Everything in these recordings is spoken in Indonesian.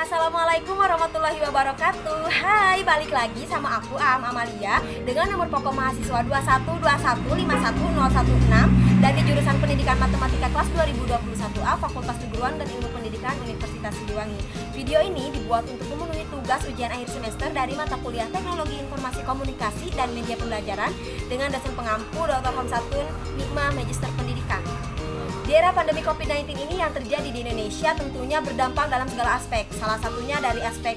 Assalamualaikum warahmatullahi wabarakatuh. Hai, balik lagi sama aku Amalia dengan nomor pokok mahasiswa 212151016 dari jurusan Pendidikan Matematika kelas 2021A Fakultas Keguruan dan Ilmu Pendidikan Universitas Siliwangi. Video ini dibuat untuk memenuhi tugas ujian akhir semester dari mata kuliah Teknologi Informasi Komunikasi dan Media Pembelajaran dengan dosen pengampu Dr. Hamsatun Nikmah Magister Pendidikan. Di era pandemi COVID-19 ini yang terjadi di Indonesia tentunya berdampak dalam segala aspek. Salah satunya dari aspek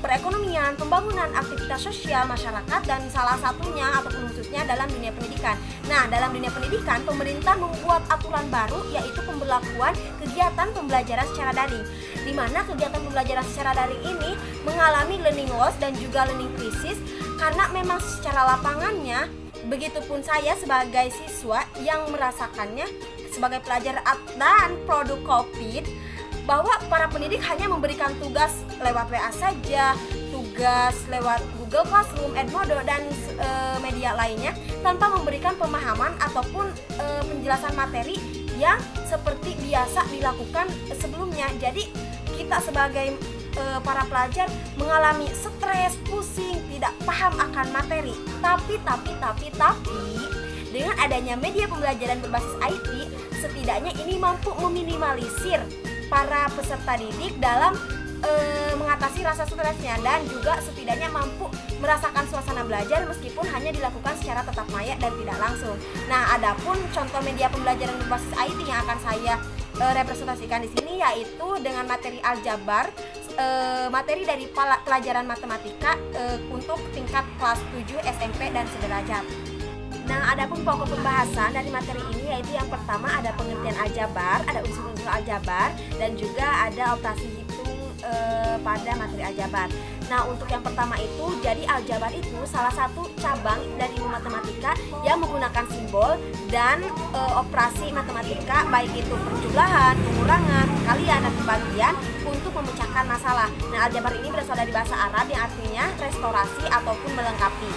perekonomian, pembangunan aktivitas sosial masyarakat, dan salah satunya ataupun khususnya dalam dunia pendidikan. Nah, dalam dunia pendidikan, pemerintah membuat aturan baru yaitu pemberlakuan kegiatan pembelajaran secara daring. Di mana kegiatan pembelajaran secara daring ini mengalami learning loss dan juga learning crisis karena memang secara lapangannya, begitupun saya sebagai siswa yang merasakannya sebagai pelajar dan produk COVID, bahwa para pendidik hanya memberikan tugas lewat WA saja, tugas lewat Google Classroom, Edmodo, dan media lainnya tanpa memberikan pemahaman ataupun penjelasan materi yang seperti biasa dilakukan sebelumnya. Jadi kita sebagai para pelajar mengalami stres, pusing, tidak paham akan materi. Tapi dengan adanya media pembelajaran berbasis IT, setidaknya ini mampu meminimalisir para peserta didik dalam mengatasi rasa stresnya, dan juga setidaknya mampu merasakan suasana belajar meskipun hanya dilakukan secara tatap maya dan tidak langsung. Nah, adapun contoh media pembelajaran berbasis IT yang akan saya representasikan di sini yaitu dengan materi aljabar, materi dari pelajaran matematika untuk tingkat kelas 7 SMP dan sederajat. Nah, adapun pokok pembahasan dari materi ini yaitu yang pertama ada pengertian aljabar, ada unsur-unsur aljabar, dan juga ada operasi hitung pada materi aljabar. Nah, untuk yang pertama itu, jadi aljabar itu salah satu cabang dari ilmu matematika yang menggunakan simbol dan operasi matematika, baik itu penjumlahan, pengurangan, perkalian, dan pembagian untuk memecahkan masalah. Nah, aljabar ini berasal dari bahasa Arab yang artinya restorasi ataupun melengkapi.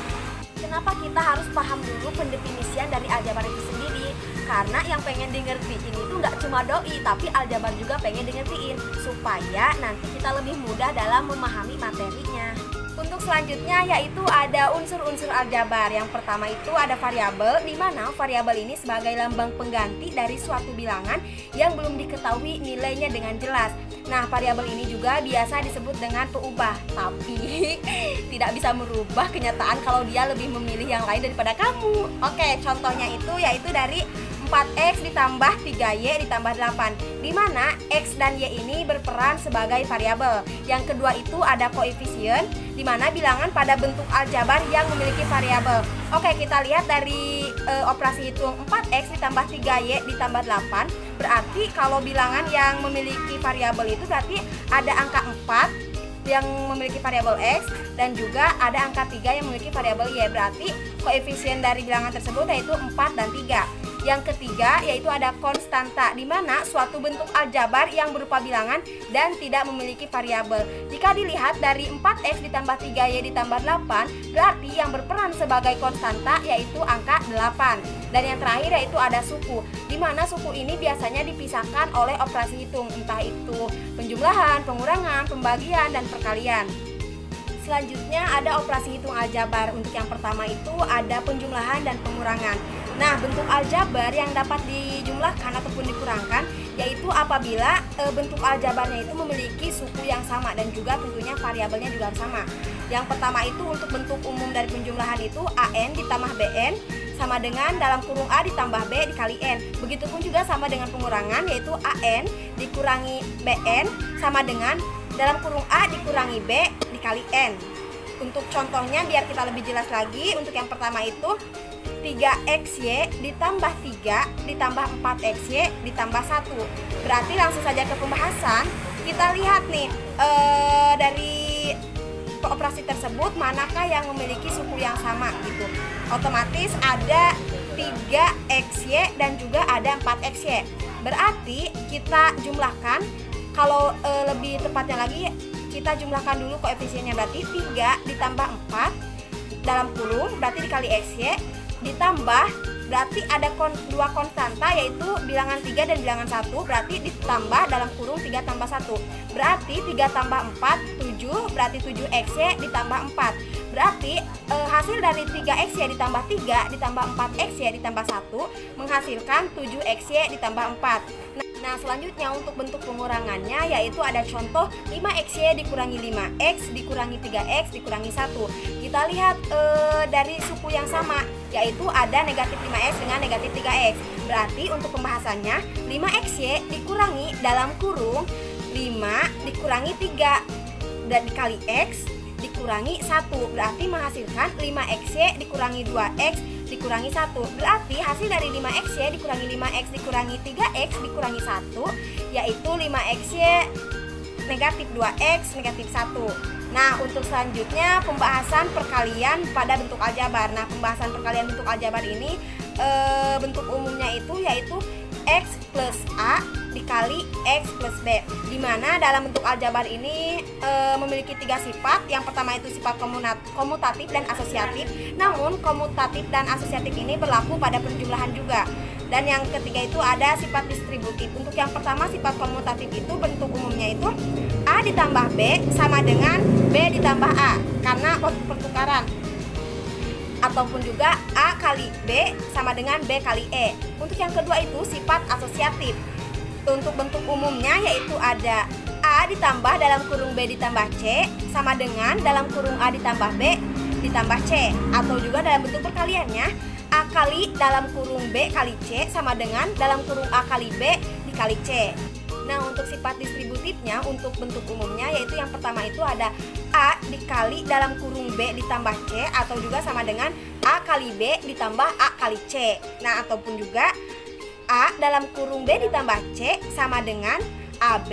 Kenapa kita harus paham dulu pendefinisian dari aljabar itu sendiri? Karena yang pengen dingertiin itu nggak cuma doi, tapi aljabar juga pengen dingertiin supaya nanti kita lebih mudah dalam memahami materinya. Untuk selanjutnya yaitu ada unsur-unsur aljabar. Yang pertama itu ada variabel, di mana variabel ini sebagai lambang pengganti dari suatu bilangan yang belum diketahui nilainya dengan jelas. Nah, variabel ini juga biasa disebut dengan peubah, tapi tidak bisa merubah kenyataan kalau dia lebih memilih yang lain daripada kamu. Oke, contohnya itu yaitu dari 4x ditambah 3y ditambah 8, di mana x dan y ini berperan sebagai variabel. Yang kedua itu ada koefisien, di mana bilangan pada bentuk aljabar yang memiliki variabel. Oke, kita lihat dari operasi hitung 4x ditambah 3y ditambah 8. Berarti kalau bilangan yang memiliki variabel itu berarti ada angka 4 yang memiliki variabel x dan juga ada angka 3 yang memiliki variabel y. Berarti koefisien dari bilangan tersebut yaitu 4 dan 3. Yang ketiga yaitu ada konstanta, di mana suatu bentuk aljabar yang berupa bilangan dan tidak memiliki variabel. Jika dilihat dari 4x ditambah 3y ditambah 8, berarti yang berperan sebagai konstanta yaitu angka 8. Dan yang terakhir yaitu ada suku, di mana suku ini biasanya dipisahkan oleh operasi hitung, entah itu penjumlahan, pengurangan, pembagian, dan perkalian. Selanjutnya ada operasi hitung aljabar. Untuk yang pertama itu ada penjumlahan dan pengurangan. Nah, bentuk aljabar yang dapat dijumlahkan ataupun dikurangkan yaitu apabila bentuk aljabarnya itu memiliki suku yang sama dan juga tentunya variabelnya juga sama. Yang pertama itu untuk bentuk umum dari penjumlahan itu AN ditambah BN sama dengan dalam kurung A ditambah B dikali N. Begitupun juga sama dengan pengurangan yaitu AN dikurangi BN sama dengan dalam kurung A dikurangi B dikali N. Untuk contohnya biar kita lebih jelas lagi, untuk yang pertama itu 3xy ditambah 3 ditambah 4xy ditambah 1. Berarti langsung saja ke pembahasan. Kita lihat nih dari operasi tersebut manakah yang memiliki suku yang sama gitu. Otomatis ada 3xy dan juga ada 4xy. Berarti kita jumlahkan, kalau lebih tepatnya lagi kita jumlahkan dulu koefisiennya, berarti 3 ditambah 4 dalam kurung berarti dikali xy ditambah berarti ada dua konstanta yaitu bilangan 3 dan bilangan 1, berarti ditambah dalam kurung 3 tambah 1. Berarti 3 tambah 4 7, berarti 7XY ditambah 4. Berarti hasil dari 3XY ditambah 3 ditambah 4XY ditambah 1 menghasilkan 7XY ditambah 4. Nah, selanjutnya untuk bentuk pengurangannya yaitu ada contoh 5XY dikurangi 5X dikurangi 3X dikurangi 1. Kita lihat dari suku yang sama yaitu ada negatif 5X dengan negatif 3X. Berarti untuk pembahasannya 5XY dikurangi dalam kurung 5 dikurangi 3 dan dikali X dikurangi 1, berarti menghasilkan 5XY dikurangi 2X dikurangi 1. Berarti hasil dari 5XY dikurangi 5X dikurangi 3X dikurangi 1 yaitu 5XY negatif 2X negatif 1. Nah, untuk selanjutnya pembahasan perkalian pada bentuk aljabar. Nah, pembahasan perkalian bentuk aljabar ini bentuk umumnya itu yaitu X plus A dikali X plus B, dimana dalam bentuk aljabar ini memiliki 3 sifat. Yang pertama itu sifat komutatif dan asosiatif, namun komutatif dan asosiatif ini berlaku pada perjumlahan juga. Dan yang ketiga itu ada sifat distributif. Untuk yang pertama sifat komutatif itu bentuk umumnya itu A ditambah B sama dengan B ditambah A karena pertukaran, ataupun juga A kali B sama dengan B kali E. Untuk yang kedua itu sifat asosiatif. Untuk bentuk umumnya yaitu ada A ditambah dalam kurung B ditambah C sama dengan dalam kurung A ditambah B ditambah C, atau juga dalam bentuk perkaliannya A kali dalam kurung B kali C sama dengan dalam kurung A kali B dikali C. Nah, untuk sifat distributifnya untuk bentuk umumnya yaitu yang pertama itu ada A dikali dalam kurung B ditambah C, atau juga sama dengan A kali B ditambah A kali C. Nah, ataupun juga A dalam kurung B ditambah C sama dengan AB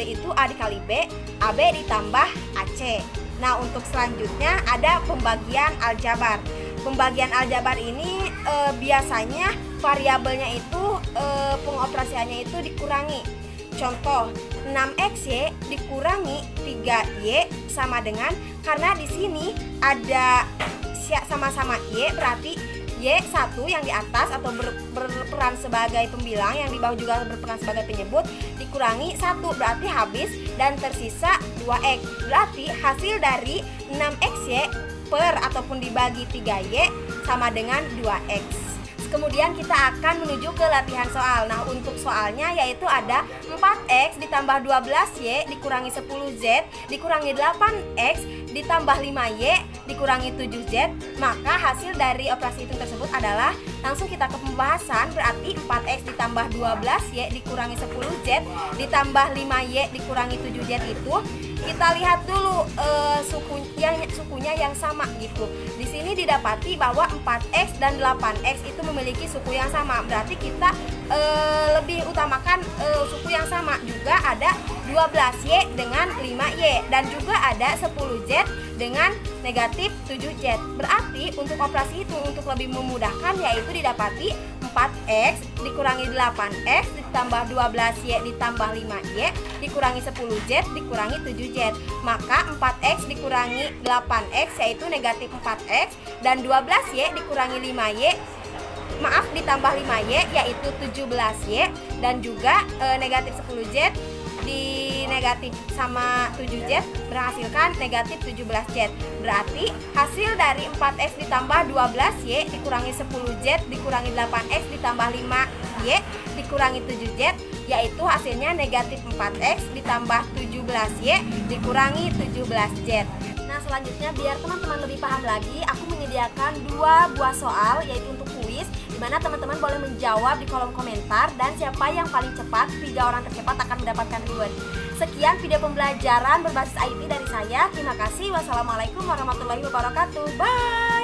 itu A dikali B, AB ditambah AC. Nah, untuk selanjutnya ada pembagian aljabar. Pembagian aljabar ini biasanya variabelnya itu pengoperasiannya itu dikurangi. Contoh 6XY dikurangi 3Y sama dengan, karena di sini ada sama-sama Y, berarti Y1 yang di atas atau berperan sebagai pembilang, yang di bawah juga berperan sebagai penyebut, dikurangi 1, berarti habis dan tersisa 2X. Berarti hasil dari 6XY per ataupun dibagi 3Y sama dengan 2X. Kemudian kita akan menuju ke latihan soal. Nah, untuk soalnya yaitu ada 4X ditambah 12Y dikurangi 10Z dikurangi 8X ditambah 5Y dikurangi 7Z. Maka hasil dari operasi hitung tersebut adalah, langsung kita ke pembahasan. Berarti 4X ditambah 12Y dikurangi 10Z ditambah 5Y dikurangi 7Z itu kita lihat dulu sukunya yang sama gitu. Di sini didapati bahwa 4X dan 8X itu memiliki suku yang sama. Berarti kita lebih utamakan suku yang sama. Juga ada 12Y dengan 5Y dan juga ada 10Z dengan negatif 7Z. Berarti untuk operasi itu untuk lebih memudahkan yaitu didapati 4X dikurangi 8X ditambah 12Y ditambah 5Y dikurangi 10Z dikurangi 7Z. Maka 4X dikurangi 8X yaitu negatif 4X, dan 12Y dikurangi 5Y ditambah 5Y yaitu 17Y, dan juga negatif 10Z di negatif sama 7Z berhasilkan negatif 17Z. Berarti hasil dari 4X ditambah 12Y dikurangi 10Z dikurangi 8X ditambah 5Y dikurangi 7Z yaitu hasilnya negatif 4X ditambah 17Y dikurangi 17Z. Nah, selanjutnya biar teman-teman lebih paham lagi, aku menyediakan 2 buah soal yaitu untuk kuis, di mana teman-teman boleh menjawab di kolom komentar, dan siapa yang paling cepat, 3 orang tercepat akan mendapatkan reward. Sekian video pembelajaran berbasis IT dari saya. Terima kasih. Wassalamualaikum warahmatullahi wabarakatuh. Bye.